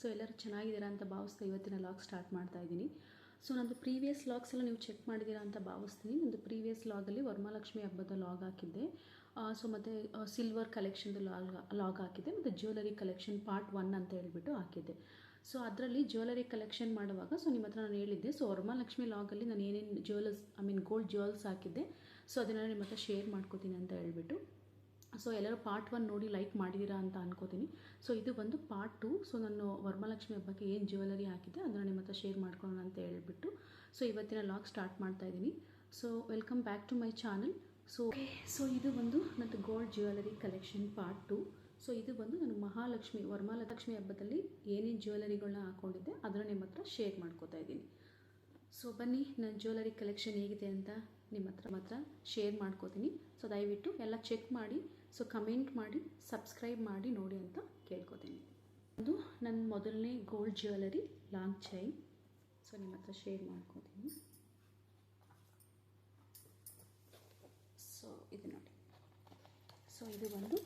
So ಎಲ್ಲರೂ ಚೆನ್ನಾಗಿದ್ದೀರಾ ಅಂತ ಭಾವಿಸ್ತಾ ಇವತ್ತಿನ ಲಾಗ್ ಸ್ಟಾರ್ಟ್ ಮಾಡ್ತಾ ಇದ್ದೀನಿ. ಸೊ ನಂದು ಪ್ರೀವಿಯಸ್ ಲಾಗ್ಸ್ ಎಲ್ಲ ನೀವು ಚೆಕ್ ಮಾಡಿದ್ದೀರಾ ಅಂತ ಭಾವಿಸ್ತೀನಿ. ನಂದು ಪ್ರೀವಿಯಸ್ ಲಾಗಲ್ಲಿ ವರಮಹಾಲಕ್ಷ್ಮಿ ಹಬ್ಬದ ಲಾಗ್ ಹಾಕಿದ್ದೆ. ಸೊ ಮತ್ತು ಸಿಲ್ವರ್ ಕಲೆಕ್ಷನ್ದು ಲಾಗ್ ಹಾಕಿದ್ದೆ, ಮತ್ತು ಜ್ಯುವೆಲರಿ ಕಲೆಕ್ಷನ್ ಪಾರ್ಟ್ 1 ಅಂತ ಹೇಳಿಬಿಟ್ಟು ಹಾಕಿದ್ದೆ. ಸೊ ಅದರಲ್ಲಿ ಜ್ಯುವೆಲರಿ ಕಲೆಕ್ಷನ್ ಮಾಡುವಾಗ ನಿಮ್ಮ ಹತ್ರ ನಾನು ಹೇಳಿದ್ದೆ, ಸೊ ವರಮಹಾಲಕ್ಷ್ಮಿ ಲಾಗಲ್ಲಿ ನಾನು ಏನೇನು ಗೋಲ್ಡ್ ಜ್ಯುವೆಲ್ಸ್ ಹಾಕಿದ್ದೆ, ಸೊ ಅದನ್ನೆಲ್ಲ ನಿಮ್ಮ ಹತ್ರ ಶೇರ್ ಮಾಡ್ಕೋತೀನಿ ಅಂತ ಹೇಳ್ಬಿಟ್ಟು. ಸೊ ಎಲ್ಲರೂ ಪಾರ್ಟ್ 1 ನೋಡಿ ಲೈಕ್ ಮಾಡಿದ್ದೀರಾ ಅಂತ ಅನ್ಕೋತೀನಿ. ಸೊ ಇದು ಬಂದು ಪಾರ್ಟ್ 2. ಸೊ ನಾನು ವರಮಹಾಲಕ್ಷ್ಮಿ ಹಬ್ಬಕ್ಕೆ ಏನು ಜ್ಯುವೆಲರಿ ಹಾಕಿದ್ದೆ ಅದನ್ನು ನಿಮ್ಮ ಹತ್ರ ಶೇರ್ ಮಾಡ್ಕೊಳ್ಳೋಣ ಅಂತ ಹೇಳ್ಬಿಟ್ಟು ಸೊ ಇವತ್ತಿನ ಲಾಗ್ ಸ್ಟಾರ್ಟ್ ಮಾಡ್ತಾ ಇದ್ದೀನಿ. So welcome back to my channel. So ಇದು ಬಂದು ನನ್ನದು gold jewellery collection part 2. So ಇದು ಬಂದು ನಾನು ವರಮಹಾಲಕ್ಷ್ಮಿ ಹಬ್ಬದಲ್ಲಿ ಏನೇನು ಜ್ಯುವೆಲರಿಗಳನ್ನ ಹಾಕ್ಕೊಂಡಿದ್ದೆ ಅದನ್ನು ನಿಮ್ಮ ಹತ್ರ ಶೇರ್ ಮಾಡ್ಕೋತಾ ಇದ್ದೀನಿ. ಸೊ ಬನ್ನಿ, ನನ್ನ ಜ್ಯುವೆಲರಿ ಕಲೆಕ್ಷನ್ ಹೇಗಿದೆ ಅಂತ ನಿಮ್ಮ ಹತ್ರ ಶೇರ್ ಮಾಡ್ಕೋತೀನಿ. ಸೊ ದಯವಿಟ್ಟು ಎಲ್ಲ ಚೆಕ್ ಮಾಡಿ, ಸೊ ಕಮೆಂಟ್ ಮಾಡಿ, ಸಬ್ಸ್ಕ್ರೈಬ್ ಮಾಡಿ ನೋಡಿ ಅಂತ ಕೇಳ್ಕೊತೀನಿ. ಒಂದು ನನ್ನ ಮೊದಲನೇ gold jewellery long chain. So ನಿಮ್ಮ ಹತ್ರ ಶೇರ್ ಮಾಡ್ಕೋತೀನಿ. ಸೊ ಇದು ನೋಡಿ. ಸೊ ಇದು ಬಂದು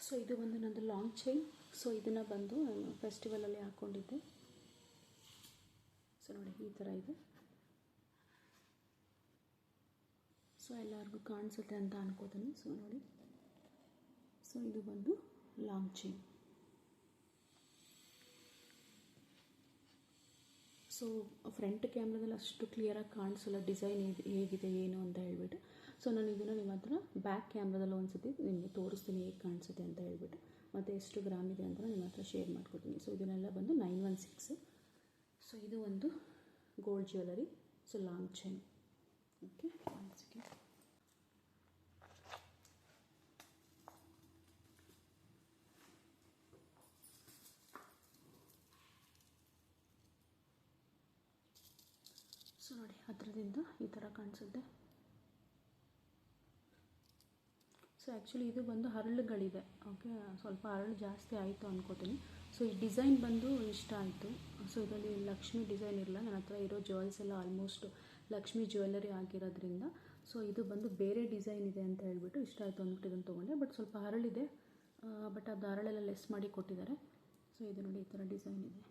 ಸೊ ಇದು ಬಂದು ನಂದು ಲಾಂಗ್ ಚೈನ್. ಸೊ ಇದನ್ನು ಬಂದು ನಾನು ಫೆಸ್ಟಿವಲಲ್ಲಿ ಹಾಕ್ಕೊಂಡಿದ್ದೆ. ಸೊ ನೋಡಿ ಈ ಥರ ಇದೆ. ಸೊ ಎಲ್ಲರಿಗೂ ಕಾಣಿಸುತ್ತೆ ಅಂತ ಅನ್ಕೋತೀನಿ. ಸೊ ನೋಡಿ, ಸೊ ಇದು ಬಂದು ಲಾಂಗ್ ಚೈನ್. ಸೊ ಫ್ರಂಟ್ ಕ್ಯಾಮ್ರಾದಲ್ಲಿ ಅಷ್ಟು ಕ್ಲಿಯರಾಗಿ ಕಾಣಿಸಲ್ಲ ಡಿಸೈನ್ ಹೇಗಿದೆ ಏನು ಅಂತ ಹೇಳ್ಬಿಟ್ಟು. ಸೊ ನಾನು ಇದನ್ನು ನಿಮ್ಮ ಹತ್ರ ಬ್ಯಾಕ್ ಕ್ಯಾಮ್ರಾದಲ್ಲಿ ಒಂದ್ಸತಿ ನಿಮಗೆ ತೋರಿಸ್ತೀನಿ ಹೇಗೆ ಕಾಣಿಸುತ್ತೆ ಅಂತ ಹೇಳ್ಬಿಟ್ಟು, ಮತ್ತು ಎಷ್ಟು ಗ್ರಾಮ್ ಇದೆ ಅಂತ ನಿಮ್ಮ ಹತ್ರ ಶೇರ್ ಮಾಡ್ಕೊತೀನಿ. ಸೊ ಇದನ್ನೆಲ್ಲ ಬಂದು 916. ಸೊ ಇದು ಒಂದು gold jewellery, so long chain. Okay, ಒಂದು ಸೆಕೆಂಡ್. ಸೊ ನೋಡಿ, ಹತ್ತಿರದಿಂದ ಈ ಥರ ಕಾಣಿಸುತ್ತೆ. ಸೊ ಆ್ಯಕ್ಚುಲಿ ಇದು ಬಂದು ಹರಳುಗಳಿದೆ. ಓಕೆ, ಸ್ವಲ್ಪ ಹರಳು ಜಾಸ್ತಿ ಆಯಿತು ಅನ್ಕೋತೀನಿ. ಸೊ ಈ ಡಿಸೈನ್ ಬಂದು ಇಷ್ಟ ಆಯಿತು. ಸೊ ಇದರಲ್ಲಿ ಲಕ್ಷ್ಮಿ ಡಿಸೈನ್ ಇರಲ್ಲ. ನನ್ನ ಹತ್ರ ಇರೋ ಜ್ಯುವೆಲ್ಸ್ ಎಲ್ಲ ಆಲ್ಮೋಸ್ಟ್ ಲಕ್ಷ್ಮಿ ಜ್ಯುವೆಲರಿ ಆಗಿರೋದ್ರಿಂದ ಸೊ ಇದು ಬಂದು ಬೇರೆ ಡಿಸೈನ್ ಇದೆ ಅಂತ ಹೇಳ್ಬಿಟ್ಟು ಇಷ್ಟ ಆಯಿತು ಅಂದ್ಬಿಟ್ಟು ಇದನ್ನು ತೊಗೊಂಡೆ. ಬಟ್ ಸ್ವಲ್ಪ ಹರಳಿದೆ, ಬಟ್ ಅದು ಹರಳೆಲ್ಲ ಲೆಸ್ ಮಾಡಿ ಕೊಟ್ಟಿದ್ದಾರೆ. ಸೊ ಇದು ನೋಡಿ, ಈ ಥರ ಡಿಸೈನ್ ಇದೆ.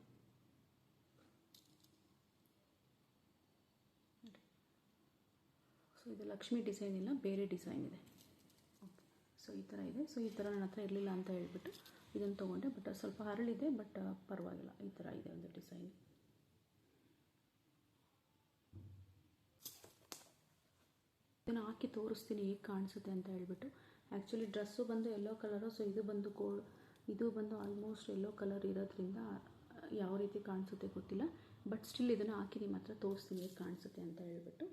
ಸೊ ಇದು ಲಕ್ಷ್ಮಿ ಡಿಸೈನ್ ಇಲ್ಲ, ಬೇರೆ ಡಿಸೈನ್ ಇದೆ. ಓಕೆ, ಸೊ ಈ ಥರ ಇದೆ. ಸೊ ಈ ಥರ ನನ್ನ ಹತ್ರ ಇರಲಿಲ್ಲ ಅಂತ ಹೇಳ್ಬಿಟ್ಟು ಇದನ್ನು ತೊಗೊಂಡೆ. ಬಟ್ ಸ್ವಲ್ಪ ಹರಳಿದೆ, ಬಟ್ ಪರವಾಗಿಲ್ಲ, ಈ ಥರ ಇದೆ ಒಂದು ಡಿಸೈನ್. ಇದನ್ನು ಹಾಕಿ ತೋರಿಸ್ತೀನಿ ಹೇಗೆ ಕಾಣಿಸುತ್ತೆ ಅಂತ ಹೇಳ್ಬಿಟ್ಟು. ಆ್ಯಕ್ಚುಲಿ ಡ್ರೆಸ್ಸು ಬಂದು ಯೆಲ್ಲೋ ಕಲರು. ಸೊ ಇದು ಬಂದು ಇದು ಬಂದು ಆಲ್ಮೋಸ್ಟ್ ಯೆಲ್ಲೋ ಕಲರ್ ಇರೋದ್ರಿಂದ ಯಾವ ರೀತಿ ಕಾಣಿಸುತ್ತೆ ಗೊತ್ತಿಲ್ಲ. ಬಟ್ ಸ್ಟಿಲ್ ಇದನ್ನು ಹಾಕಿ ನಿಮ್ಮ ಹತ್ರ ತೋರಿಸ್ತೀನಿ ಹೇಗೆ ಕಾಣಿಸುತ್ತೆ ಅಂತ ಹೇಳ್ಬಿಟ್ಟು.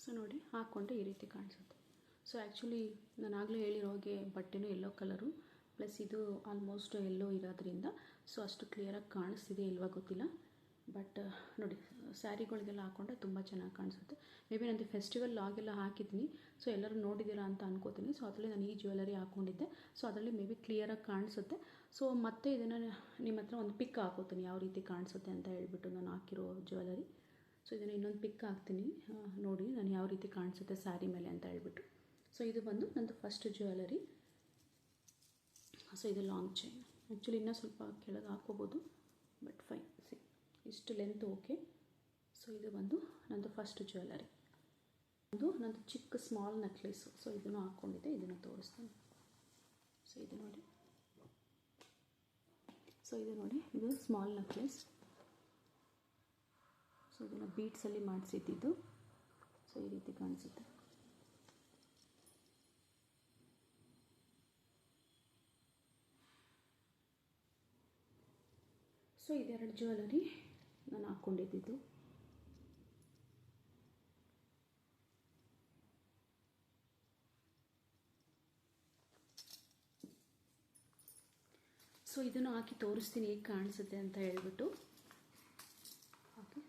ಸೊ ನೋಡಿ, ಹಾಕ್ಕೊಂಡ್ರೆ ಈ ರೀತಿ ಕಾಣಿಸುತ್ತೆ. ಸೊ ಆ್ಯಕ್ಚುಲಿ ನಾನು ಆಗಲೇ ಹೇಳಿರೋ ಹಾಗೆ ಬಟ್ಟೆನೂ ಯೆಲ್ಲೋ ಕಲರು, ಪ್ಲಸ್ ಇದು ಆಲ್ಮೋಸ್ಟ್ ಯೆಲ್ಲೋ ಇರೋದ್ರಿಂದ ಸೊ ಅಷ್ಟು ಕ್ಲಿಯರಾಗಿ ಕಾಣಿಸ್ತಿದೆ ಇಲ್ವಾ ಗೊತ್ತಿಲ್ಲ. ಬಟ್ ನೋಡಿ, ಸ್ಯಾರಿಗಳಿಗೆಲ್ಲ ಹಾಕ್ಕೊಂಡ್ರೆ ತುಂಬ ಚೆನ್ನಾಗಿ ಕಾಣಿಸುತ್ತೆ. ಮೇ ಬಿ ನಂದು ಫೆಸ್ಟಿವಲ್ ಲಾಗೆಲ್ಲ ಹಾಕಿದ್ದೀನಿ. ಸೊ ಎಲ್ಲರೂ ನೋಡಿದ್ದೀರಾ ಅಂತ ಅನ್ಕೋತೀನಿ. ಸೊ ಅದರಲ್ಲಿ ನಾನು ಈ ಜ್ಯುವೆಲರಿ ಹಾಕ್ಕೊಂಡಿದ್ದೆ. ಸೊ ಅದರಲ್ಲಿ ಮೇ ಬಿ ಕ್ಲಿಯರಾಗಿ ಕಾಣಿಸುತ್ತೆ. ಸೊ ಮತ್ತೆ ಇದನ್ನು ನಿಮ್ಮ ಹತ್ರ ಒಂದು ಪಿಕ್ ಹಾಕೋತೀನಿ ಯಾವ ರೀತಿ ಕಾಣಿಸುತ್ತೆ ಅಂತ ಹೇಳ್ಬಿಟ್ಟು ನಾನು ಹಾಕಿರೋ ಜ್ಯುವೆಲರಿ. ಸೊ ಇದನ್ನು ಇನ್ನೊಂದು ಪಿಕ್ ಹಾಕ್ತೀನಿ, ನೋಡಿ ನಾನು ಯಾವ ರೀತಿ ಕಾಣಿಸುತ್ತೆ ಸ್ಯಾರಿ ಮೇಲೆ ಅಂತ ಹೇಳ್ಬಿಟ್ಟು. ಸೊ ಇದು ಬಂದು ನಂದು ಫಸ್ಟ್ ಜ್ಯುವೆಲರಿ. ಸೊ ಇದು ಲಾಂಗ್ ಚೈನ್. ಆ್ಯಕ್ಚುಲಿ ಇನ್ನೂ ಸ್ವಲ್ಪ ಕೆಳಗೆ ಹಾಕೋಬೋದು, ಬಟ್ ಫೈನ್. ಇಷ್ಟು ಲೆಂತ್ ಓಕೆ. ಸೊ ಇದು ಬಂದು ನಂದು ಫಸ್ಟ್ ಜ್ಯುವೆಲರಿ. ನಂದು ಚಿಕ್ಕ ಸ್ಮಾಲ್ ನೆಕ್ಲೆಸ್ಸು. ಸೊ ಇದನ್ನು ಹಾಕ್ಕೊಂಡಿದ್ದೆ, ಇದನ್ನು ತೋರಿಸ್ತೀನಿ. ಸೊ ಇದು ನೋಡಿ. ಸೊ ಇದು ನೋಡಿ, ಇದು ಸ್ಮಾಲ್ ನೆಕ್ಲೆಸ್. ಸೊ ಇದನ್ನು ಬೀಡ್ಸಲ್ಲಿ ಮಾಡಿಸಿದ್ದು. ಸೊ ಈ ರೀತಿ ಕಾಣಿಸುತ್ತೆ. ಸೊ ಇದೆರಡು ಜ್ಯುವೆಲರಿ ನಾನು ಹಾಕ್ಕೊಂಡಿದ್ದು. ಸೊ ಇದನ್ನು ಹಾಕಿ ತೋರಿಸ್ತೀನಿ ಹೇಗೆ ಕಾಣಿಸುತ್ತೆ ಅಂತ ಹೇಳ್ಬಿಟ್ಟು. ಓಕೆ,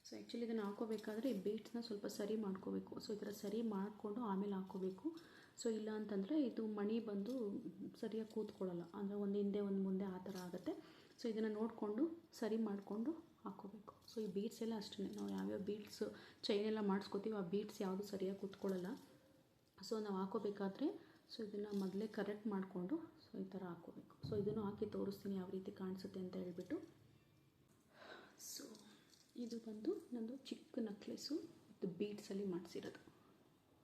ಸೊ ಆ್ಯಕ್ಚುಲಿ ಇದನ್ನು ಹಾಕೋಬೇಕಾದ್ರೆ ಈ ಬೀಟ್ಸ್ನ ಸ್ವಲ್ಪ ಸರಿ ಮಾಡ್ಕೋಬೇಕು. ಸೊ ಈ ಥರ ಸರಿ ಮಾಡಿಕೊಂಡು ಆಮೇಲೆ ಹಾಕೋಬೇಕು. ಸೊ ಇಲ್ಲ ಅಂತಂದರೆ ಇದು ಮಣಿ ಬಂದು ಸರಿಯಾಗಿ ಕೂತ್ಕೊಳ್ಳಲ್ಲ, ಅಂದರೆ ಒಂದು ಹಿಂದೆ ಒಂದು ಮುಂದೆ ಆ ಥರ ಆಗುತ್ತೆ. ಸೊ ಇದನ್ನು ನೋಡಿಕೊಂಡು ಸರಿ ಮಾಡಿಕೊಂಡು ಹಾಕ್ಕೋಬೇಕು. ಸೊ ಈ ಬೀಡ್ಸ್ ಎಲ್ಲ ಅಷ್ಟೇ, ನಾವು ಯಾವ್ಯಾವ ಬೀಡ್ಸ್ ಚೈನ್ ಎಲ್ಲ ಮಾಡಿಸ್ಕೋತೀವಿ ಆ ಬೀಡ್ಸ್ ಯಾವುದು ಸರಿಯಾಗಿ ಕೂತ್ಕೊಳ್ಳಲ್ಲ. ಸೊ ನಾವು ಹಾಕೋಬೇಕಾದ್ರೆ ಸೊ ಇದನ್ನು ಮೊದಲೇ ಕರೆಕ್ಟ್ ಮಾಡಿಕೊಂಡು ಸೊ ಈ ಥರ ಹಾಕ್ಕೋಬೇಕು. ಸೊ ಇದನ್ನು ಹಾಕಿ ತೋರಿಸ್ತೀನಿ ಯಾವ ರೀತಿ ಕಾಣಿಸುತ್ತೆ ಅಂತ ಹೇಳ್ಬಿಟ್ಟು. ಸೊ ಇದು ಬಂದು ನಂದು ಚಿಕ್ಕ ನೆಕ್ಲೆಸ್ಸು ಇದು ಬೀಡ್ಸಲ್ಲಿ ಮಾಡಿಸಿರೋದು.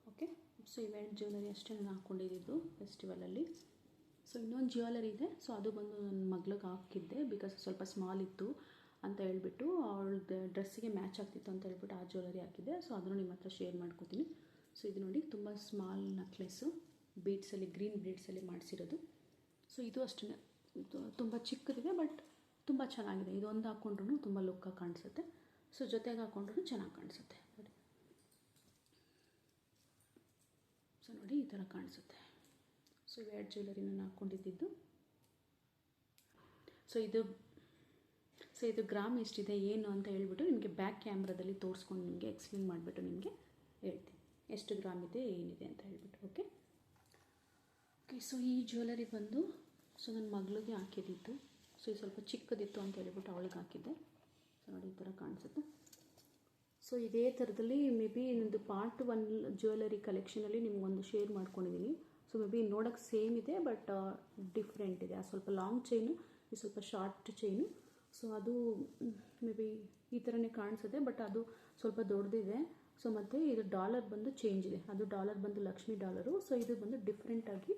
ಓಕೆ, ಸೊ ಇವೆರಡು ಜ್ಯುವೆಲರಿ ಅಷ್ಟೇ ನಾನು ಹಾಕ್ಕೊಂಡಿದ್ದು ಫೆಸ್ಟಿವಲಲ್ಲಿ. ಸೊ ಇನ್ನೊಂದು ಜ್ಯುವೆಲರಿ ಇದೆ, ಸೊ ಅದು ಬಂದು ನನ್ನ ಮಗಳಿಗೆ ಹಾಕಿದ್ದೆ, ಬಿಕಾಸ್ ಸ್ವಲ್ಪ ಸ್ಮಾಲ್ ಇತ್ತು ಅಂತ ಹೇಳ್ಬಿಟ್ಟು, ಅವಳದ್ದು ಡ್ರೆಸ್ಸಿಗೆ ಮ್ಯಾಚ್ ಆಗ್ತಿತ್ತು ಅಂತ ಹೇಳ್ಬಿಟ್ಟು ಆ ಜ್ಯುವೆಲರಿ ಹಾಕಿದ್ದೆ. ಸೊ ಅದನ್ನು ನಿಮ್ಮ ಹತ್ರ ಶೇರ್ ಮಾಡ್ಕೋತೀನಿ. ಸೊ ಇದು ನೋಡಿ ತುಂಬ ಸ್ಮಾಲ್ ನೆಕ್ಲೆಸ್ಸು ಬೀಡ್ಸಲ್ಲಿ ಗ್ರೀನ್ ಬೀಡ್ಸಲ್ಲಿ ಮಾಡಿಸಿರೋದು. ಸೊ ಇದು ಅಷ್ಟೇ ತುಂಬ ಚಿಕ್ಕದಿದೆ, ಬಟ್ ತುಂಬ ಚೆನ್ನಾಗಿದೆ. ಇದೊಂದು ಹಾಕ್ಕೊಂಡ್ರೂ ತುಂಬ ಲುಕ್ಕಾಗಿ ಕಾಣಿಸುತ್ತೆ. ಸೊ ಜೊತೆಗೆ ಹಾಕ್ಕೊಂಡ್ರೂ ಚೆನ್ನಾಗಿ ಕಾಣಿಸುತ್ತೆ ನೋಡಿ. ಸೊ ನೋಡಿ ಈ ಥರ ಕಾಣಿಸುತ್ತೆ. ಸೊ ಇವೆರಡು ಜ್ಯುವೆಲರಿ ನಾನು ಹಾಕ್ಕೊಂಡಿದ್ದು. ಸೊ ಇದು ಗ್ರಾಮ್ ಎಷ್ಟಿದೆ ಏನು ಅಂತ ಹೇಳ್ಬಿಟ್ಟು ನಿಮಗೆ ಬ್ಯಾಕ್ ಕ್ಯಾಮ್ರಾದಲ್ಲಿ ತೋರಿಸ್ಕೊಂಡು ನಿಮಗೆ ಎಕ್ಸ್ಪ್ಲೇನ್ ಮಾಡಿಬಿಟ್ಟು ನಿಮಗೆ ಹೇಳ್ತೀನಿ ಎಷ್ಟು ಗ್ರಾಮ್ ಇದೆ ಏನಿದೆ ಅಂತ ಹೇಳ್ಬಿಟ್ಟು. ಓಕೆ, ಸೊ ಈ ಜ್ಯುವೆಲರಿ ಬಂದು ಸೊ ನನ್ನ ಮಗಳಿಗೆ ಹಾಕಿದ್ದಿತ್ತು. ಸೊ ಇದು ಸ್ವಲ್ಪ ಚಿಕ್ಕದಿತ್ತು ಅಂತ ಹೇಳ್ಬಿಟ್ಟು ಅವಳಿಗೆ ಹಾಕಿದ್ದೆ. ಸೊ ನೋಡಿ ಈ ಥರ ಕಾಣಿಸುತ್ತೆ. ಸೊ ಇದೇ ಥರದಲ್ಲಿ ಮೇ ಬಿ ನನ್ನದು ಪಾರ್ಟ್ 1 ಜ್ಯುವೆಲರಿ ಕಲೆಕ್ಷನಲ್ಲಿ ನಿಮ್ಗೊಂದು ಶೇರ್ ಮಾಡ್ಕೊಂಡಿದ್ದೀನಿ. ಸೊ ಮೇ ಬಿ ನೋಡೋಕ್ಕೆ ಸೇಮ್ ಇದೆ, ಬಟ್ ಡಿಫ್ರೆಂಟ್ ಇದೆ. ಆ ಸ್ವಲ್ಪ ಲಾಂಗ್ ಚೈನು, ಇದು ಸ್ವಲ್ಪ ಶಾರ್ಟ್ ಚೈನು. ಸೊ ಅದು ಮೇ ಬಿ ಈ ಥರನೇ ಕಾಣಿಸುತ್ತೆ, ಬಟ್ ಅದು ಸ್ವಲ್ಪ ದೊಡ್ಡದಿದೆ. ಸೊ ಮತ್ತು ಇದು ಡಾಲರ್ ಬಂದು ಚೇಂಜ್ ಇದೆ, ಅದು ಡಾಲರ್ ಬಂದು ಲಕ್ಷ್ಮಿ ಡಾಲರು. ಸೊ ಇದು ಬಂದು ಡಿಫ್ರೆಂಟಾಗಿ,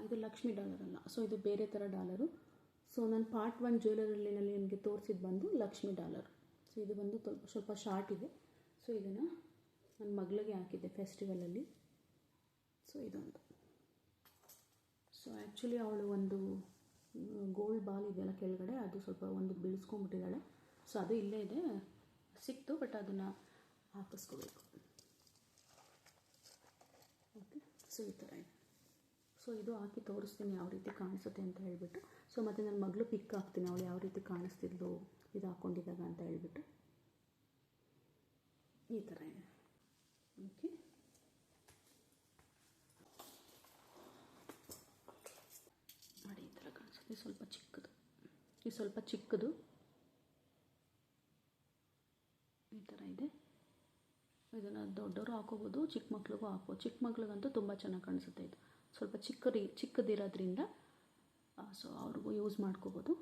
ಇದು ಲಕ್ಷ್ಮಿ ಡಾಲರ್ ಅಲ್ಲ, ಸೊ ಇದು ಬೇರೆ ಥರ ಡಾಲರು. ಸೊ ನಾನು ಪಾರ್ಟ್ 1 ಜ್ಯುವೆಲರಿನಲ್ಲಿ ನನಗೆ ತೋರಿಸಿದ್ದು ಬಂದು ಲಕ್ಷ್ಮಿ ಡಾಲರ್. ಸೊ ಇದು ಬಂದು ಸ್ವಲ್ಪ ಶಾರ್ಟ್ ಇದೆ. ಸೊ ಇದನ್ನು ನನ್ನ ಮಗಳಿಗೆ ಹಾಕಿದ್ದೆ ಫೆಸ್ಟಿವಲಲ್ಲಿ. ಸೊ ಇದೊಂದು, ಸೊ ಆ್ಯಕ್ಚುಲಿ ಅವಳು ಒಂದು ಗೋಲ್ಡ್ ಬಾಲ್ ಇದೆಯಲ್ಲ ಕೆಳಗಡೆ, ಅದು ಸ್ವಲ್ಪ ಒಂದು ಬೀಳಿಸ್ಕೊಂಡ್ಬಿಟ್ಟಿದ್ದಾಳೆ. ಸೊ ಅದು ಇಲ್ಲೇ ಇದೆ, ಸಿಕ್ತು, ಬಟ್ ಅದನ್ನು ಹಾಕಿಸ್ಕೋಬೇಕು. ಓಕೆ, ಸೊ ಈ ಥರ ಇದೆ. ಸೊ ಇದು ಹಾಕಿ ತೋರಿಸ್ತೀನಿ ಯಾವ ರೀತಿ ಕಾಣಿಸುತ್ತೆ ಅಂತ ಹೇಳ್ಬಿಟ್ಟು. ಸೊ ಮತ್ತು ನನ್ನ ಮಗಳು ಪಿಕ್ ಹಾಕ್ತೀನಿ, ಅವಳು ಯಾವ ರೀತಿ ಕಾಣಿಸ್ತಿದ್ಲು ಇದು ಹಾಕ್ಕೊಂಡಿದ್ದಾಗ ಅಂತ ಹೇಳ್ಬಿಟ್ಟು. ಈ ಥರ ಇದೆ. ಓಕೆ, ನೋಡಿ ಈ ಥರ ಕಾಣಿಸುತ್ತೆ. ಸ್ವಲ್ಪ ಚಿಕ್ಕದು, ಇದು ಸ್ವಲ್ಪ ಚಿಕ್ಕದು ಈ ಥರ ಇದೆ. ಇದನ್ನು ದೊಡ್ಡವರು ಹಾಕೋಬೋದು, ಚಿಕ್ಕ ಮಕ್ಳಿಗೂ ಹಾಕ್ಬೋದು. ಚಿಕ್ಕ ಮಕ್ಳಿಗಂತೂ ತುಂಬ ಚೆನ್ನಾಗಿ ಕಾಣಿಸುತ್ತೆ. ಇದು ಸ್ವಲ್ಪ ಚಿಕ್ಕದಿರೋದ್ರಿಂದ ಸೊ ಅವ್ರಿಗೂ ಯೂಸ್ ಮಾಡ್ಕೋಬೋದು.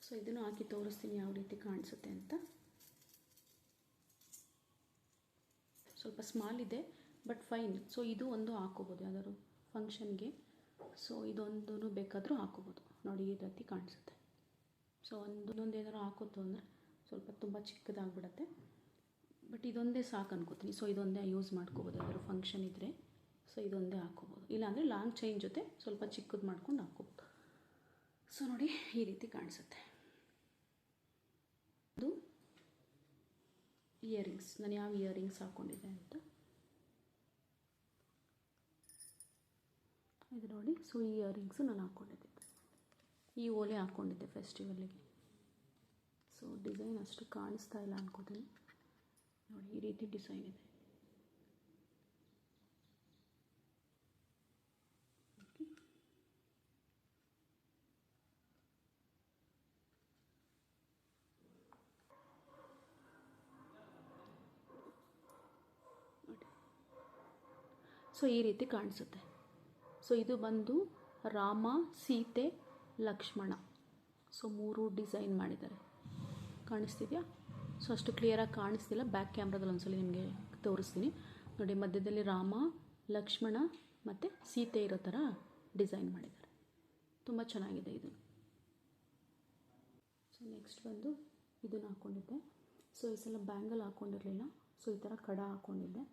ಸೊ ಇದನ್ನು ಹಾಕಿ ತೋರಿಸ್ತೀನಿ ಯಾವ ರೀತಿ ಕಾಣಿಸುತ್ತೆ ಅಂತ. ಸ್ವಲ್ಪ ಸ್ಮಾಲ್ ಇದೆ, ಬಟ್ ಫೈನ್. ಸೊ ಇದು ಒಂದು ಹಾಕೋಬೋದು ಯಾವ್ದಾದ್ರು ಫಂಕ್ಷನ್ಗೆ. ಸೊ ಇದೊಂದು ಬೇಕಾದರೂ ಹಾಕೋಬೋದು. ನೋಡಿ ಈ ರೀತಿ ಕಾಣಿಸುತ್ತೆ. ಸೊ ಒಂದೊಂದು ಏನಾದ್ರು ಹಾಕೋದು ಅಂದರೆ ಸ್ವಲ್ಪ ತುಂಬ ಚಿಕ್ಕದಾಗ್ಬಿಡುತ್ತೆ, ಬಟ್ ಇದೊಂದೇ ಸಾಕು ಅನ್ಕೋತೀನಿ. ಸೊ ಇದೊಂದೇ ಯೂಸ್ ಮಾಡ್ಕೋಬೋದು ಯಾವ್ದಾದ್ರು ಫಂಕ್ಷನ್ ಇದ್ದರೆ. ಸೊ ಇದೊಂದೇ ಹಾಕ್ಕೋಬೋದು, ಇಲ್ಲಾಂದರೆ ಲಾಂಗ್ ಚೈನ್ ಜೊತೆ ಸ್ವಲ್ಪ ಚಿಕ್ಕದು ಮಾಡ್ಕೊಂಡು ಹಾಕ್ಕೋಬೋದು. ಸೊ ನೋಡಿ ಈ ರೀತಿ ಕಾಣಿಸುತ್ತೆ. ಇದು ಇಯರಿಂಗ್ಸ್, ನಾನು ಯಾವ ಇಯರಿಂಗ್ಸ್ ಹಾಕ್ಕೊಂಡಿದ್ದೆ ಅಂತ ಇದು ನೋಡಿ. ಸೊ ಈ ಇಯರಿಂಗ್ಸು ನಾನು ಹಾಕ್ಕೊಂಡಿದ್ದೆ, ಈ ಓಲೆ ಹಾಕ್ಕೊಂಡಿದ್ದೆ ಫೆಸ್ಟಿವಲ್ಲಿಗೆ. ಸೊ ಡಿಸೈನ್ ಅಷ್ಟು ಕಾಣಿಸ್ತಾ ಇಲ್ಲ ಅನ್ಕೋತೀನಿ. ನೋಡಿ ಈ ರೀತಿ ಡಿಸೈನ್ ಇದೆ. ಸೊ ಈ ರೀತಿ ಕಾಣಿಸುತ್ತೆ. ಸೊ ಇದು ಬಂದು ರಾಮ, ಸೀತೆ, ಲಕ್ಷ್ಮಣ. ಸೊ 3 ಡಿಸೈನ್ ಮಾಡಿದ್ದಾರೆ. ಕಾಣಿಸ್ತಿದೆಯಾ? ಸೊ ಅಷ್ಟು ಕ್ಲಿಯರಾಗಿ ಕಾಣಿಸ್ತಿಲ್ಲ, ಬ್ಯಾಕ್ ಕ್ಯಾಮ್ರಾದಲ್ಲಿ ಒಂದ್ಸಲ ನಿಮಗೆ ತೋರಿಸ್ತೀನಿ ನೋಡಿ. ಮಧ್ಯದಲ್ಲಿ ರಾಮ, ಲಕ್ಷ್ಮಣ ಮತ್ತು ಸೀತೆ ಇರೋ ಥರ ಡಿಸೈನ್ ಮಾಡಿದ್ದಾರೆ. ತುಂಬ ಚೆನ್ನಾಗಿದೆ ಇದು. ಸೊ ನೆಕ್ಸ್ಟ್ ಬಂದು ಇದನ್ನು ಹಾಕ್ಕೊಂಡಿದ್ದೆ. ಸೊ ಈ ಸಲ ಬ್ಯಾಂಗಲ್ ಹಾಕ್ಕೊಂಡಿರಲಿಲ್ಲ, ಸೊ ಈ ಥರ ಕಡ ಹಾಕ್ಕೊಂಡಿದ್ದೆ.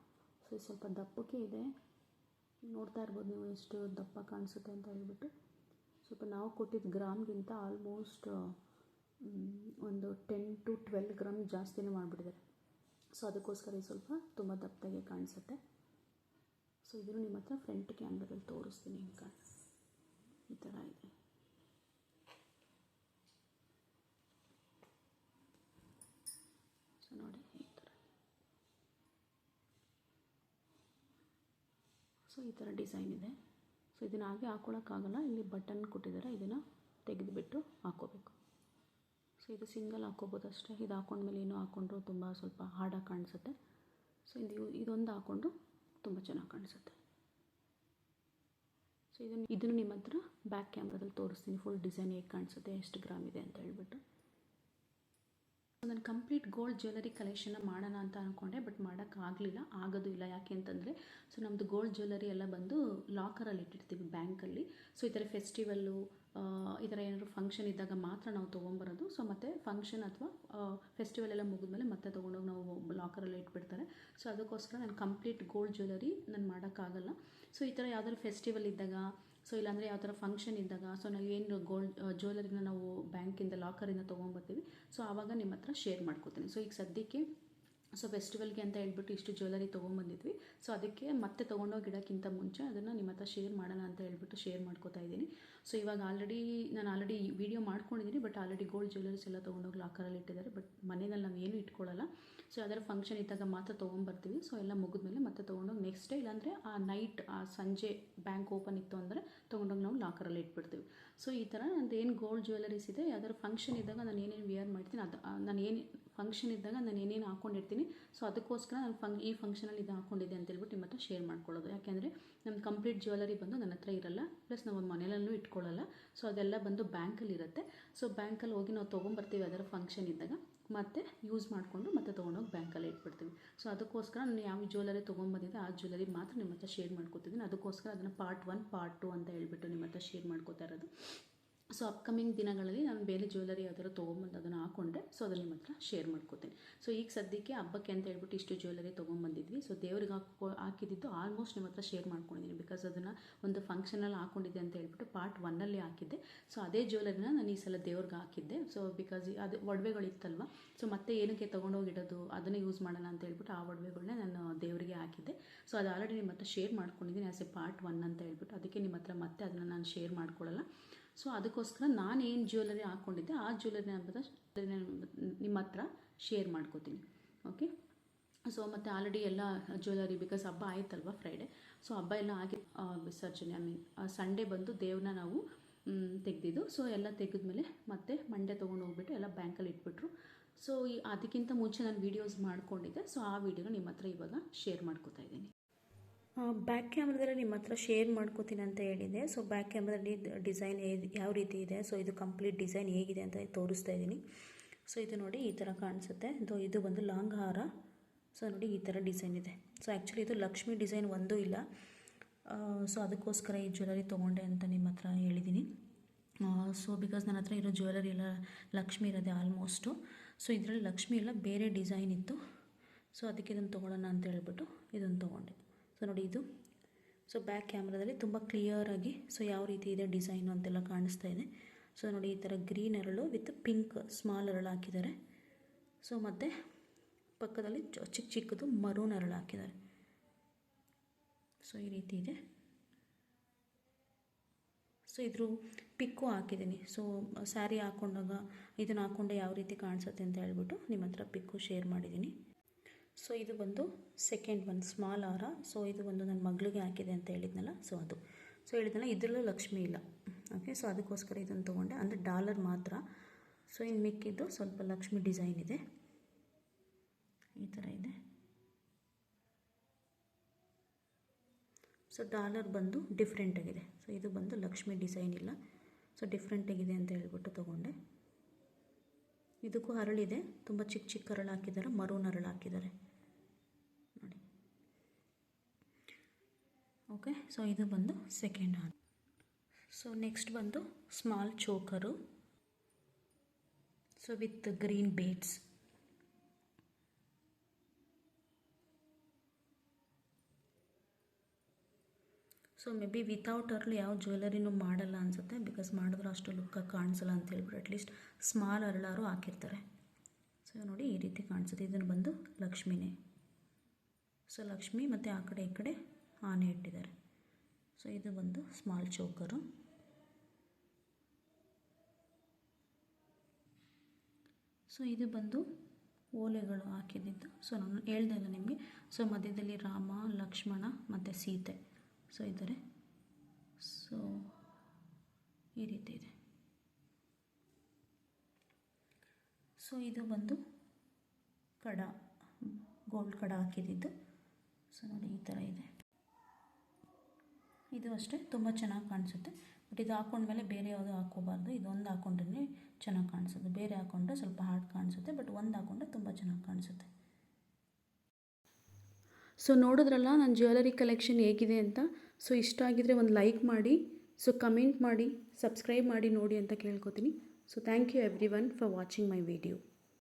ಸೊ ಸ್ವಲ್ಪ ದಪ್ಪಕ್ಕೆ ಇದೆ, ನೋಡ್ತಾ ಇರ್ಬೋದು ನೀವು ಎಷ್ಟು ದಪ್ಪ ಕಾಣಿಸುತ್ತೆ ಅಂತ ಹೇಳ್ಬಿಟ್ಟು. ಸ್ವಲ್ಪ ನಾವು ಕೊಟ್ಟಿದ್ದ ಗ್ರಾಮ್ಗಿಂತ ಆಲ್ಮೋಸ್ಟ್ ಒಂದು 10 to 12 ಗ್ರಾಮ್ ಜಾಸ್ತಿನೇ ಮಾಡಿಬಿಟ್ಟಿದ್ದಾರೆ. ಸೊ ಅದಕ್ಕೋಸ್ಕರ ಈ ಸ್ವಲ್ಪ ತುಂಬ ದಪ್ಪಗೆ ಕಾಣಿಸುತ್ತೆ. ಸೊ ಇದನ್ನು ನಿಮ್ಮ ಹತ್ರ ಫ್ರಂಟ್ ಕ್ಯಾಮ್ರಾದಲ್ಲಿ ತೋರಿಸ್ತೀನಿ. ಈ ಥರ ಇದೆ. ಸೊ ನೋಡಿ ಈ ಥರ. ಸೊ ಈ ಥರ ಡಿಸೈನ್ ಇದೆ. ಸೊ ಇದನ್ನು ಹಾಗೆ ಹಾಕ್ಕೊಳಕ್ಕಾಗಲ್ಲ, ಇಲ್ಲಿ ಬಟನ್ ಕೊಟ್ಟಿದ್ದಾರೆ, ಇದನ್ನು ತೆಗೆದುಬಿಟ್ಟು ಹಾಕ್ಕೋಬೇಕು. ಸೊ ಇದು ಸಿಂಗಲ್ ಹಾಕ್ಕೋಬೋದು ಅಷ್ಟೇ. ಇದು ಹಾಕ್ಕೊಂಡ್ಮೇಲೆ ಇನ್ನೂ ಹಾಕ್ಕೊಂಡ್ರು ತುಂಬ ಸ್ವಲ್ಪ ಹಾರ್ಡಾಗಿ ಕಾಣಿಸುತ್ತೆ. ಸೊ ಇದೊಂದು ಹಾಕ್ಕೊಂಡು ತುಂಬ ಚೆನ್ನಾಗಿ ಕಾಣಿಸುತ್ತೆ. ಸೊ ಇದನ್ನು ನಿಮ್ಮ ಹತ್ರ ಬ್ಯಾಕ್ ಕ್ಯಾಮ್ರಾದಲ್ಲಿ ತೋರಿಸ್ತೀನಿ, ಫುಲ್ ಡಿಸೈನ್ ಹೇಗೆ ಕಾಣಿಸುತ್ತೆ, ಎಷ್ಟು ಗ್ರಾಮ್ ಇದೆ ಅಂತ ಹೇಳ್ಬಿಟ್ಟು. ನಾನು ಕಂಪ್ಲೀಟ್ ಗೋಲ್ಡ್ ಜ್ಯುವೆಲರಿ ಕಲೆಕ್ಷನ್ನ ಮಾಡೋಣ ಅಂತ ಅಂದ್ಕೊಂಡೆ, ಬಟ್ ಮಾಡೋಕ್ಕಾಗಲಿಲ್ಲ, ಆಗೋದು ಇಲ್ಲ. ಯಾಕೆ ಅಂತಂದರೆ ಸೊ ನಮ್ಮದು ಗೋಲ್ಡ್ ಜ್ಯುವೆಲರಿ ಎಲ್ಲ ಬಂದು ಲಾಕರಲ್ಲಿ ಇಟ್ಟಿರ್ತೀವಿ ಬ್ಯಾಂಕಲ್ಲಿ. ಸೊ ಈ ಥರ ಫೆಸ್ಟಿವಲ್ಲು ಈ ಥರ ಏನಾದರೂ ಫಂಕ್ಷನ್ ಇದ್ದಾಗ ಮಾತ್ರ ನಾವು ತೊಗೊಂಬರೋದು. ಸೊ ಮತ್ತು ಫಂಕ್ಷನ್ ಅಥವಾ ಫೆಸ್ಟಿವಲ್ ಎಲ್ಲ ಮುಗಿದ್ಮೇಲೆ ಮತ್ತೆ ತೊಗೊಂಡೋಗಿ ನಾವು ಲಾಕರಲ್ಲಿ ಇಟ್ಬಿಡ್ತಾರೆ. ಸೊ ಅದಕ್ಕೋಸ್ಕರ ನಾನು ಕಂಪ್ಲೀಟ್ ಗೋಲ್ಡ್ ಜ್ಯುವೆಲರಿ ನಾನು ಮಾಡೋಕ್ಕಾಗಲ್ಲ. ಸೊ ಈ ಥರ ಯಾವ್ದಾದ್ರು ಫೆಸ್ಟಿವಲ್ ಇದ್ದಾಗ, ಸೊ ಇಲ್ಲಾಂದರೆ ಯಾವ ಥರ ಫಂಕ್ಷನ್ ಇದ್ದಾಗ, ಸೊ ನಾವು ಏನು ಗೋಲ್ಡ್ ಜ್ಯುವೆಲರಿನ ನಾವು ಬ್ಯಾಂಕಿಂದ ಲಾಕರಿಂದ ತೊಗೊಂಬರ್ತೀವಿ, ಸೊ ಆವಾಗ ನಿಮ್ಮ ಹತ್ರ ಶೇರ್ ಮಾಡ್ಕೋತೀನಿ. ಸೊ ಈಗ ಸದ್ಯಕ್ಕೆ ಸೊ ಫೆಸ್ಟಿವಲ್ಗೆ ಅಂತ ಹೇಳ್ಬಿಟ್ಟು ಇಷ್ಟು ಜ್ಯುವೆಲರಿ ತೊಗೊಂಬಂದಿದ್ವಿ. ಸೊ ಅದಕ್ಕೆ ಮತ್ತೆ ತೊಗೊಂಡೋಗಿಡೋಕ್ಕಿಂತ ಮುಂಚೆ ಅದನ್ನು ನಿಮ್ಮ ಹತ್ರ ಶೇರ್ ಮಾಡೋಣ ಅಂತ ಹೇಳ್ಬಿಟ್ಟು ಶೇರ್ ಮಾಡ್ಕೋತಾ ಇದ್ದೀನಿ. ಸೊ ಇವಾಗ ನಾನು ಆಲ್ರೆಡಿ ವೀಡಿಯೋ ಮಾಡ್ಕೊಂಡಿದ್ದೀನಿ, ಬಟ್ ಆಲ್ರೆಡಿ ಗೋಲ್ಡ್ ಜ್ಯುವೆಲರೀಸ್ ಎಲ್ಲ ತೊಗೊಂಡೋಗಿ ಲಾಕರಲ್ಲಿ ಇಟ್ಟಿದ್ದಾರೆ. ಬಟ್ ಮನೆಯಲ್ಲಿ ನಾವು ಏನು ಇಟ್ಕೊಳ್ಳಲ್ಲ. ಸೊ ಯಾವ್ದಾದ್ರು ಫಂಕ್ಷನ್ ಇದ್ದಾಗ ಮಾತ್ರ ತೊಗೊಂಬರ್ತೀವಿ. ಸೊ ಎಲ್ಲ ಮುಗಿದ್ಮೇಲೆ ಮತ್ತೆ ತೊಗೊಂಡೋಗಿ ನೆಕ್ಸ್ಟ್ ಡೇ ಇಲ್ಲಾಂದರೆ ಆ ನೈಟ್ ಆ ಸಂಜೆ ಬ್ಯಾಂಕ್ ಓಪನ್ ಇತ್ತು ಅಂದರೆ ತೊಗೊಂಡೋಗಿ ನಾವು ಲಾಕರಲ್ಲಿ ಇಟ್ಬಿಡ್ತೀವಿ. ಸೊ ಈ ಥರ ನಂದು ಏನು ಗೋಲ್ಡ್ ಜ್ಯುವೆಲರೀಸ್ ಇದೆ, ಯಾವ್ದಾದ್ರು ಫಂಕ್ಷನ್ ಇದ್ದಾಗ ನಾನು ಏನೇನು ವೇರ್ ಮಾಡ್ತೀನಿ, ಅದು ನಾನು ಏನು ಫಂಕ್ಷನ್ ಇದ್ದಾಗ ನಾನು ಏನೇನು ಹಾಕ್ಕೊಂಡಿರ್ತೀನಿ, ಸೊ ಅದಕ್ಕೋಸ್ಕರ ನಾನು ಈ ಫಂಕ್ಷನಲ್ಲಿ ಇದು ಹಾಕ್ಕೊಂಡಿದ್ದೆ ಅಂತೇಳ್ಬಿಟ್ಟು ನಿಮ್ಮ ಹತ್ರ ಶೇರ್ ಮಾಡ್ಕೊಳ್ಳೋದು. ಯಾಕೆಂದರೆ ನಮ್ಮ ಕಂಪ್ಲೀಟ್ ಜ್ಯುವೆಲರಿ ಬಂದು ನನ್ನ ಹತ್ರ ಇರಲ್ಲ, ಪ್ಲಸ್ ನಾವು ಮನೆಯಲ್ಲೂ ಇಟ್ಕೊಳ್ಳಲ್ಲ. ಸೊ ಅದೆಲ್ಲ ಬಂದು ಬ್ಯಾಂಕಲ್ಲಿ ಇರುತ್ತೆ. ಸೊ ಬ್ಯಾಂಕಲ್ಲಿ ಹೋಗಿ ನಾವು ತೊಗೊಂಬರ್ತೀವಿ ಅದರ ಫಂಕ್ಷನ್ ಇದ್ದಾಗ, ಮತ್ತೆ ಯೂಸ್ ಮಾಡಿಕೊಂಡು ಮತ್ತೆ ತೊಗೊಂಡೋಗಿ ಬ್ಯಾಂಕಲ್ಲಿ ಇಟ್ಬಿಡ್ತೀವಿ. ಸೊ ಅದಕ್ಕೋಸ್ಕರ ನಾನು ಯಾವ ಜ್ಯುವೆಲರಿ ತೊಗೊಂಬಂದಿದ್ದೆ ಆ ಜ್ಯುವೆಲರಿ ಮಾತ್ರ ನಿಮ್ಮ ಹತ್ರ ಶೇರ್ ಮಾಡ್ಕೋತಿದ್ದೀನಿ. ಅದಕ್ಕೋಸ್ಕರ ಅದನ್ನು ಪಾರ್ಟ್ 1 ಪಾರ್ಟ್ 2 ಅಂತ ಹೇಳ್ಬಿಟ್ಟು ನಿಮ್ಮ ಹತ್ರ ಶೇರ್ ಮಾಡ್ಕೋತಾ ಇರೋದು. ಸೊ ಅಪ್ಕಮಿಂಗ್ ದಿನಗಳಲ್ಲಿ ನಾನು ಬೇರೆ ಜ್ಯುವೆಲರಿ ಯಾವ್ದಾರು ತೊಗೊಂಬಂದು ಅದನ್ನು ಹಾಕ್ಕೊಂಡ್ರೆ ಸೊ ಅದನ್ನು ನಿಮ್ಮ ಹತ್ರ ಶೇರ್ ಮಾಡ್ಕೋತೀನಿ. ಸೊ ಈಗ ಸದ್ಯಕ್ಕೆ ಹಬ್ಬಕ್ಕೆ ಅಂತ ಹೇಳ್ಬಿಟ್ಟು ಇಷ್ಟು ಜ್ಯುವೆಲರಿ ತೊಗೊಂಬಂದಿದ್ವಿ. ಸೊ ದೇವ್ರಿಗೆ ಹಾಕಿದ್ದು ಆಲ್ಮೋಸ್ಟ್ ನಿಮ್ಮ ಹತ್ರ ಶೇರ್ ಮಾಡ್ಕೊಂಡಿದ್ದೀನಿ, ಬಿಕಾಸ್ ಅದನ್ನು ಒಂದು ಫಂಕ್ಷನಲ್ಲಿ ಹಾಕ್ಕೊಂಡಿದ್ದೆ ಅಂತ ಹೇಳ್ಬಿಟ್ಟು ಪಾರ್ಟ್ 1ಅಲ್ಲಿ ಹಾಕಿದ್ದೆ. ಸೊ ಅದೇ ಜ್ಯುವೆಲರಿನ ನಾನು ಈ ಸಲ ದೇವ್ರಿಗೆ ಹಾಕಿದ್ದೆ. ಸೊ ಬಿಕಾಸ್ ಅದು ಒಡವೆಗಳಿತ್ತಲ್ವ, ಸೊ ಮತ್ತೆ ಏನಕ್ಕೆ ತೊಗೊಂಡೋಗಿಡೋದು, ಅದನ್ನೇ ಯೂಸ್ ಮಾಡೋಣ ಅಂತ ಹೇಳ್ಬಿಟ್ಟು ಆ ಒಡವೆಗಳನ್ನೇ ನಾನು ದೇವರಿಗೆ ಹಾಕಿದ್ದೆ. ಸೊ ಅದು ಆಲ್ರೆಡಿ ನಿಮ್ಮ ಹತ್ರ ಶೇರ್ ಮಾಡ್ಕೊಂಡಿದ್ದೀನಿ ಆ್ಯಸ್ ಎ ಪಾರ್ಟ್ 1 ಅಂತ ಹೇಳ್ಬಿಟ್ಟು. ಅದಕ್ಕೆ ನಿಮ್ಮ ಹತ್ರ ಮತ್ತೆ ಅದನ್ನು ನಾನು ಶೇರ್ ಮಾಡ್ಕೊಳ್ಳಲ್ಲ. ಸೊ ಅದಕ್ಕೋಸ್ಕರ ನಾನು ಏನು ಜ್ಯುವೆಲರಿ ಹಾಕ್ಕೊಂಡಿದ್ದೆ ಆ ಜ್ಯುವೆಲರಿನ ನಿಮ್ಮ ಹತ್ರ ಶೇರ್ ಮಾಡ್ಕೋತೀನಿ. ಓಕೆ. ಸೊ ಮತ್ತು ಆಲ್ರೆಡಿ ಎಲ್ಲ ಜ್ಯುವೆಲರಿ, ಬಿಕಾಸ್ ಹಬ್ಬ ಆಯ್ತಲ್ವ ಫ್ರೈಡೇ, ಸೊ ಹಬ್ಬ ಎಲ್ಲ ಆಗಿ ವಿಸರ್ಜನೆ ಸಂಡೇ ಬಂದು ದೇವ್ರನ್ನ ನಾವು ತೆಗೆದಿದ್ದು. ಸೊ ಎಲ್ಲ ತೆಗೆದ್ಮೇಲೆ ಮತ್ತೆ ಮಂಡೇ ತೊಗೊಂಡು ಹೋಗ್ಬಿಟ್ಟು ಎಲ್ಲ ಬ್ಯಾಂಕಲ್ಲಿ ಇಟ್ಬಿಟ್ರು. ಸೊ ಅದಕ್ಕಿಂತ ಮುಂಚೆ ನಾನು ವೀಡಿಯೋಸ್ ಮಾಡ್ಕೊಂಡಿದ್ದೆ. ಸೊ ಆ ವಿಡಿಯೋನ ನಿಮ್ಮ ಹತ್ರ ಇವಾಗ ಶೇರ್ ಮಾಡ್ಕೋತಾ ಇದ್ದೀನಿ. ಬ್ಯಾಕ್ ಕ್ಯಾಮ್ರಾದಲ್ಲಿ ನಿಮ್ಮ ಹತ್ರ ಶೇರ್ ಮಾಡ್ಕೋತೀನಿ ಅಂತ ಹೇಳಿದೆ. ಸೊ ಬ್ಯಾಕ್ ಕ್ಯಾಮ್ರಾದಲ್ಲಿ ಡಿಸೈನ್ ಯಾವ ರೀತಿ ಇದೆ, ಸೊ ಇದು ಕಂಪ್ಲೀಟ್ ಡಿಸೈನ್ ಹೇಗಿದೆ ಅಂತ ತೋರಿಸ್ತಾ ಇದ್ದೀನಿ. ಸೊ ಇದು ನೋಡಿ ಈ ಥರ ಕಾಣಿಸುತ್ತೆ. ಇದು ಬಂದು ಲಾಂಗ್ ಹಾರ. ಸೊ ನೋಡಿ ಈ ಥರ ಡಿಸೈನ್ ಇದೆ. ಸೊ ಆ್ಯಕ್ಚುಲಿ ಇದು ಲಕ್ಷ್ಮಿ ಡಿಸೈನ್ ಒಂದೂ ಇಲ್ಲ. ಸೊ ಅದಕ್ಕೋಸ್ಕರ ಈ ಜ್ಯುವೆಲರಿ ತೊಗೊಂಡೆ ಅಂತ ನಿಮ್ಮ ಹತ್ರ ಹೇಳಿದ್ದೀನಿ. ಸೊ ಬಿಕಾಸ್ ನನ್ನ ಹತ್ರ ಇರೋ ಜ್ಯುವೆಲರಿ ಎಲ್ಲ ಲಕ್ಷ್ಮಿ ಇರೋದೆ ಆಲ್ಮೋಸ್ಟು. ಸೊ ಇದರಲ್ಲಿ ಲಕ್ಷ್ಮಿ ಎಲ್ಲ ಬೇರೆ ಡಿಸೈನ್ ಇತ್ತು. ಸೊ ಅದಕ್ಕೆ ಇದನ್ನು ತೊಗೊಳ್ಳೋಣ ಅಂತ ಹೇಳ್ಬಿಟ್ಟು ಇದನ್ನು ತೊಗೊಂಡೆ. ಸೊ ನೋಡಿ ಇದು ಸೊ ಬ್ಯಾಕ್ ಕ್ಯಾಮ್ರಾದಲ್ಲಿ ತುಂಬ ಕ್ಲಿಯರಾಗಿ ಸೊ ಯಾವ ರೀತಿ ಇದೆ ಡಿಸೈನು ಅಂತೆಲ್ಲ ಕಾಣಿಸ್ತಾ ಇದೆ. ಸೊ ನೋಡಿ ಈ ಥರ ಗ್ರೀನ್ ಅರಳು ವಿತ್ ಪಿಂಕ್ ಸ್ಮಾಲ್ ಅರಳು ಹಾಕಿದ್ದಾರೆ. ಸೊ ಮತ್ತು ಪಕ್ಕದಲ್ಲಿ ಚಿಕ್ಕ ಚಿಕ್ಕದು ಮರೂನ್ ಅರಳು ಹಾಕಿದ್ದಾರೆ. ಸೊ ಈ ರೀತಿ ಇದೆ. ಸೊ ಇದ್ರ ಪಿಕ್ಕು ಹಾಕಿದ್ದೀನಿ. ಸೊ ಸ್ಯಾರಿ ಹಾಕ್ಕೊಂಡಾಗ ಇದನ್ನು ಹಾಕ್ಕೊಂಡೆ ಯಾವ ರೀತಿ ಕಾಣಿಸುತ್ತೆ ಅಂತ ಹೇಳ್ಬಿಟ್ಟು ನಿಮ್ಮ ಹತ್ರ ಪಿಕ್ಕು ಶೇರ್ ಮಾಡಿದ್ದೀನಿ. ಸೊ ಇದು ಬಂದು ಸೆಕೆಂಡ್ ಒನ್ ಸ್ಮಾಲ್ ಹಾರ. ಸೊ ಇದು ಒಂದು ನನ್ನ ಮಗಳಿಗೆ ಹಾಕಿದೆ ಅಂತ ಹೇಳಿದ್ನಲ್ಲ, ಸೊ ಅದು. ಸೊ ಹೇಳಿದ್ನಲ್ಲ ಇದರಲ್ಲೂ ಲಕ್ಷ್ಮಿ ಇಲ್ಲ. ಓಕೆ. ಸೊ ಅದಕ್ಕೋಸ್ಕರ ಇದನ್ನು ತೊಗೊಂಡೆ, ಅಂದರೆ ಡಾಲರ್ ಮಾತ್ರ. ಸೊ ಇನ್ನು ಮಿಕ್ಕಿದ್ದು ಸ್ವಲ್ಪ ಲಕ್ಷ್ಮಿ ಡಿಸೈನ್ ಇದೆ, ಈ ಥರ ಇದೆ. ಸೊ ಡಾಲರ್ ಬಂದು ಡಿಫ್ರೆಂಟಾಗಿದೆ. ಸೊ ಇದು ಬಂದು ಲಕ್ಷ್ಮಿ ಡಿಸೈನ್ ಇಲ್ಲ, ಸೊ ಡಿಫ್ರೆಂಟಾಗಿದೆ ಅಂತ ಹೇಳ್ಬಿಟ್ಟು ತೊಗೊಂಡೆ. ಇದಕ್ಕೂ ಹರಳಿದೆ, ತುಂಬ ಚಿಕ್ಕ ಚಿಕ್ಕ ಹರಳು ಹಾಕಿದ್ದಾರೆ, ಮರೂನ್ ಹರಳು ಹಾಕಿದ್ದಾರೆ ನೋಡಿ. ಓಕೆ. ಸೊ ಇದು ಬಂದು ಸೆಕೆಂಡ್ ಹಾರ. ಸೊ ನೆಕ್ಸ್ಟ್ ಬಂದು small choker, so with green beads. So may be without ಅರ್ಲು ಯಾವ ಜ್ಯುವೆಲರಿನೂ ಮಾಡಲ್ಲ ಅನಿಸುತ್ತೆ, ಬಿಕಾಸ್ ಮಾಡಿದ್ರು ಅಷ್ಟು ಲುಕ್ಕಾಗಿ ಕಾಣಿಸಲ್ಲ ಅಂತ ಹೇಳ್ಬಿಟ್ಟು ಅಟ್ಲೀಸ್ಟ್ ಸ್ಮಾಲ್ ಅರಳಾರು ಹಾಕಿರ್ತಾರೆ. ಸೊ ನೋಡಿ ಈ ರೀತಿ ಕಾಣಿಸುತ್ತೆ. ಇದನ್ನು ಬಂದು ಲಕ್ಷ್ಮಿನೇ. ಸೊ ಲಕ್ಷ್ಮಿ ಮತ್ತು ಆ ಕಡೆ ಈ ಕಡೆ ಆನೆ ಇಟ್ಟಿದ್ದಾರೆ. ಸೊ ಇದು ಬಂದು ಸ್ಮಾಲ್ ಚೋಕರು. ಸೊ ಇದು ಬಂದು ಓಲೆಗಳು ಹಾಕಿದ್ದು. ಸೊ ನಾನು ಹೇಳ್ದೆ ಅಲ್ಲ ನಿಮಗೆ, ಸೊ ಮಧ್ಯದಲ್ಲಿ ರಾಮ ಲಕ್ಷ್ಮಣ ಮತ್ತು ಸೀತೆ. ಸೊ ಈ ಥರ. ಸೊ ಈ ರೀತಿ ಇದೆ. ಸೊ ಇದು ಬಂದು ಕಡ, ಗೋಲ್ಡ್ ಕಡ ಹಾಕಿದ್ದು. ಸೊ ನೋಡಿ ಈ ಥರ ಇದೆ. ಇದು ಅಷ್ಟೇ ತುಂಬ ಚೆನ್ನಾಗಿ ಕಾಣಿಸುತ್ತೆ. ಬಟ್ ಇದು ಹಾಕ್ಕೊಂಡ್ಮೇಲೆ ಬೇರೆ ಯಾವುದೂ ಹಾಕ್ಕೋಬಾರ್ದು. ಇದೊಂದು ಹಾಕ್ಕೊಂಡ್ರೆ ಚೆನ್ನಾಗಿ ಕಾಣಿಸುತ್ತೆ. ಬೇರೆ ಹಾಕ್ಕೊಂಡ್ರೆ ಸ್ವಲ್ಪ ಹಾರ್ಡ್ ಕಾಣಿಸುತ್ತೆ, ಬಟ್ ಒಂದು ಹಾಕ್ಕೊಂಡ್ರೆ ತುಂಬ ಚೆನ್ನಾಗಿ ಕಾಣಿಸುತ್ತೆ. ಸೊ ನೋಡಿದ್ರಲ್ಲ ನನ್ನ ಜ್ಯುವೆಲರಿ ಕಲೆಕ್ಷನ್ ಹೇಗಿದೆ ಅಂತ. ಸೊ ಇಷ್ಟ ಆಗಿದರೆ ಒಂದು ಲೈಕ್ ಮಾಡಿ, ಸೊ ಕಮೆಂಟ್ ಮಾಡಿ, ಸಬ್ಸ್ಕ್ರೈಬ್ ಮಾಡಿ ನೋಡಿ ಅಂತ ಕೇಳ್ಕೊತೀನಿ. So thank you everyone for watching my video.